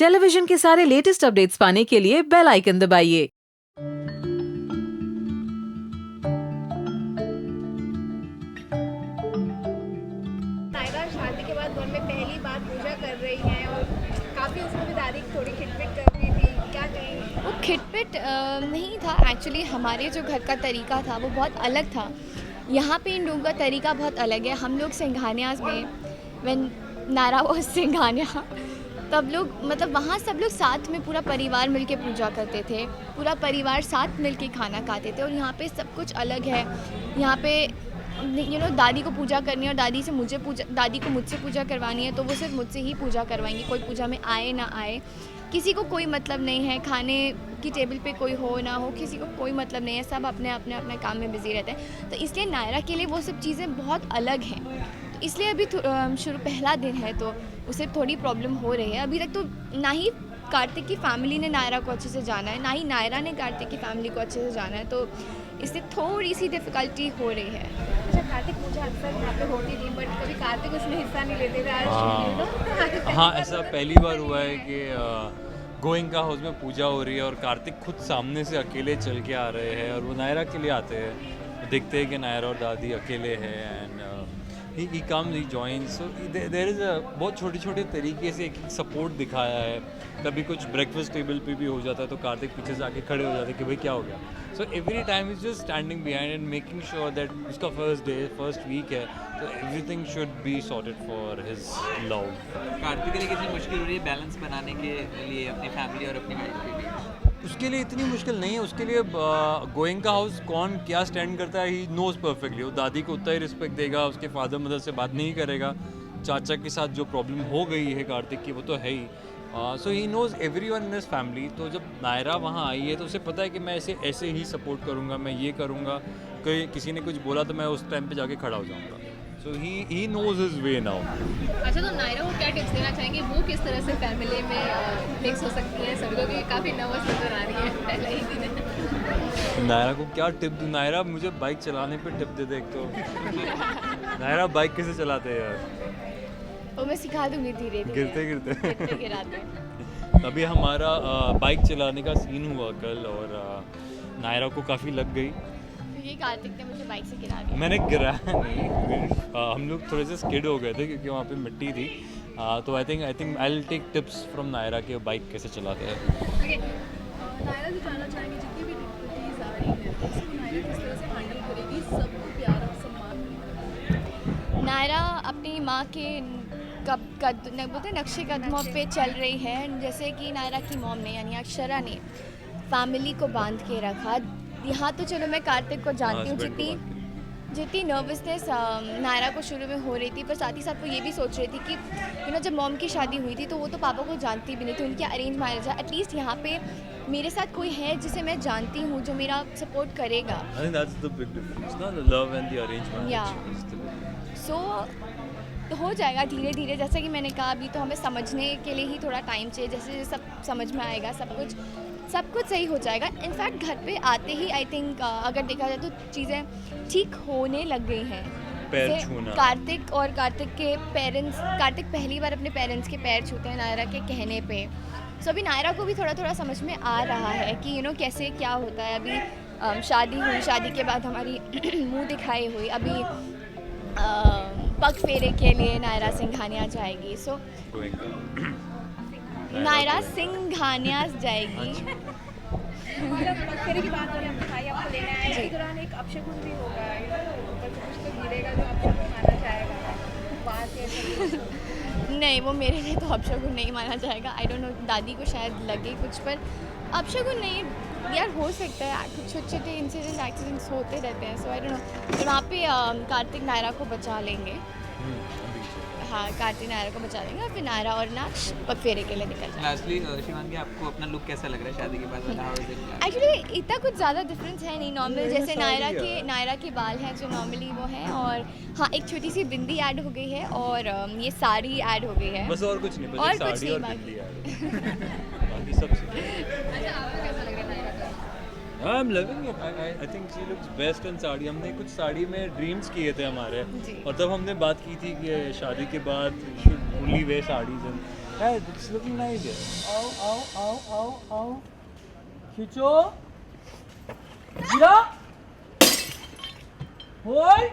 Television के सारे latest updates पाने के लिए बेल आइकन दबाइए। नायरा शादी के बाद घर में पहली बार पूजा कर रही हैं और काफ़ी उसमें भी दादी थोड़ी खिटपिट कर रही थी, क्या कहेंगे? वो खिटपिट नहीं था एक्चुअली। हमारे जो घर का तरीका था वो बहुत अलग था। यहाँ पे इन लोगों का तरीका बहुत अलग है। हम लोग सिंघानियाज़ में व्हेन नायरा वाज सिंघानिया तब लोग मतलब वहाँ सब लोग साथ में पूरा परिवार मिलके पूजा करते थे, पूरा परिवार साथ मिलके खाना खाते थे। और यहाँ पे सब कुछ अलग है। यहाँ पे दादी को पूजा करनी है और दादी को मुझसे पूजा करवानी है तो वो सिर्फ मुझसे ही पूजा करवाएंगी। कोई पूजा में आए ना आए, किसी को कोई मतलब नहीं है। खाने की टेबल पे कोई हो ना हो, किसी को कोई मतलब नहीं है। सब अपने अपने अपने काम में बिजी रहते हैं। तो इसलिए नायरा के लिए वो सब चीज़ें बहुत अलग हैं। तो इसलिए अभी पहला दिन है तो उसे थोड़ी प्रॉब्लम हो रही है। अभी तक तो ना ही कार्तिक की फैमिली ने नायरा को अच्छे से जाना है, ना ही नायरा ने कार्तिक की फैमिली को अच्छे से जाना है। तो इससे थोड़ी सी डिफ़िकल्टी हो रही है। अच्छा, कार्तिक पूजा अक्सर यहाँ पे होती थी बट कभी कार्तिक उसमें हिस्सा नहीं लेते थे। हाँ, ऐसा पहली बार हुआ है कि गोइंका हाउस में पूजा हो रही है और कार्तिक खुद सामने से अकेले चल के आ रहे हैं और वो नायरा के लिए आते हैं। देखते हैं कि नायरा और दादी अकेले हैं and he comes, he joins. So there is बहुत छोटे छोटे तरीके से एक सपोर्ट दिखाया है। कभी कुछ ब्रेकफास्ट टेबल पे भी हो जाता है तो कार्तिक पीछे से आके खड़े हो जाते हैं कि भाई क्या हो गया। So every time is just standing behind and making sure that उसका फर्स्ट वीक है तो everything should be sorted for his love. Kartik के लिए कितनी मुश्किल हो रही है बैलेंस बनाने के लिए अपनी फैमिली और अपनी वाइफ के बीच? उसके लिए इतनी मुश्किल नहीं है। उसके लिए गोइंका हाउस कौन क्या स्टैंड करता है ही नोज़ परफेक्टली। वो दादी को उतना ही रिस्पेक्ट देगा, उसके फादर मदर से बात नहीं करेगा। चाचा के साथ जो प्रॉब्लम हो गई है कार्तिक की वो तो है ही। So he knows everyone in his family. तो जब नायरा वहाँ आई है तो उसे पता है कि मैं ऐसे ही सपोर्ट करूँगा, मैं ये करूँगा। कोई किसी ने कुछ बोला तो मैं उस टाइम पे जाके खड़ा हो जाऊँगा। So he knows his way now. अच्छा, तो नायरा को क्या टिप्स देना चाहेंगे? वो किस तरह से फैमिली में मिक्स हो सकती है? सभी को काफ़ी नर्वस नजर आ रही है पहले ही दिन। नायरा को क्या टिप दूँ? नायरा मुझे बाइक चलाने पे टिप दे दे एक तो। नायरा बाइक कैसे चलाते हैं यार? वो मैं सिखा दूँगी धीरे धीरे। गिरते गिराते। अभी हमारा बाइक चलाने का सीन हुआ कल और नायरा को काफ़ी लग गई। ये कार्तिक ने मुझे बाइक से गिरा दिया। मैंने गिराया नहीं, हम लोग थोड़े से स्किड हो गए थे क्योंकि वहाँ पे मिट्टी थी। तो I think I will take tips from Naira के बाइक कैसे चलाते हैं। नायरा से जानना चाहेंगे जितनी भी डिफिकल्टीज आ रही हैं उसको नायरा किस तरह से हैंडल करेगी सबको प्यार और सम्मान? नायरा अपनी माँ के बोलते नक्शे कदमों पे चल रही है। जैसे कि नायरा की मॉम ने यानी अक्षरा ने फैमिली को बांध के रखा। यहाँ तो चलो मैं कार्तिक को जानती हूँ, जितनी नर्वसनेस नायरा को शुरू में हो रही थी, पर साथ ही साथ वो ये भी सोच रही थी कि जब मॉम की शादी हुई थी तो वो तो पापा को जानती भी नहीं थी, उनकी अरेंज मैरिज है। एटलीस्ट यहाँ पे मेरे साथ कोई है जिसे मैं जानती हूँ जो मेरा सपोर्ट करेगा। I think that's the big difference, ना, the love and the arranged marriage is the big difference. तो हो जाएगा धीरे धीरे। जैसा कि मैंने कहा अभी तो हमें समझने के लिए ही थोड़ा टाइम चाहिए। जैसे सब समझ में आएगा सब कुछ सही हो जाएगा। इनफैक्ट घर पे आते ही आई थिंक अगर देखा जाए तो चीज़ें ठीक होने लग गई हैं। पैर छूना। कार्तिक पहली बार अपने पेरेंट्स के पैर छूते हैं नायरा के कहने पे। सो अभी नायरा को भी थोड़ा थोड़ा समझ में आ रहा है कि कैसे क्या होता है। अभी शादी हुई, शादी के बाद हमारी मुंह दिखाई हुई। अभी पग फेरे के लिए नायरा सिंघानिया जाएगी। सो नायरा सिंघानिया जाएगी। पगफेरे की बात करें, अपने भाई आपको लेने आए हैं, इस दौरान एक अपशगुन भी होगा, ऊपर से कुछ तो गिरेगा जो अपशगुन माना जाएगा। बात है नहीं, वो मेरे लिए तो अपशगुन नहीं माना जाएगा। आई डोंट नो, दादी को शायद लगे कुछ, पर अपशगुन नहीं यार। हो सकता है कुछ छोटे छोटे एक्सीडेंट्स होते रहते हैं। सो आई डोंट नो। तो वहाँ पे कार्तिक नायरा को बचा लेंगे। हाँ, कार्तिक नायरा को बचा लेंगे और फिर नायरा और नाक्ष पगफेरे के लिए निकल जाएंगे। लास्टली शिवांगी, आपको अपना लुक कैसा लग रहा है शादी के बाद? एक्चुअली इतना कुछ ज़्यादा डिफरेंस है नहीं। नॉर्मल जैसे नायरा के बाल हैं जो नॉर्मली वो हैं, और हाँ एक छोटी सी बिंदी ऐड हो गई है और ये साड़ी ऐड हो गई है। बस और कुछ नहीं, बस और एक कुछ साड़ी नहीं और बाकी। बिंदी है। बाकी सब अच्छा, आपको कैसा लग रहा है नायरा का? I am loving it. I think she looks best in sari. हमने कुछ साड़ी में ड्रीम्स किए थे हमारे, जी। और तब हमने बात की थी कि शादी के बाद should only way saris. Yeah, it's looking nice. Yeah. आओ आओ आओ आओ आओ खींचो गिरा होल्ड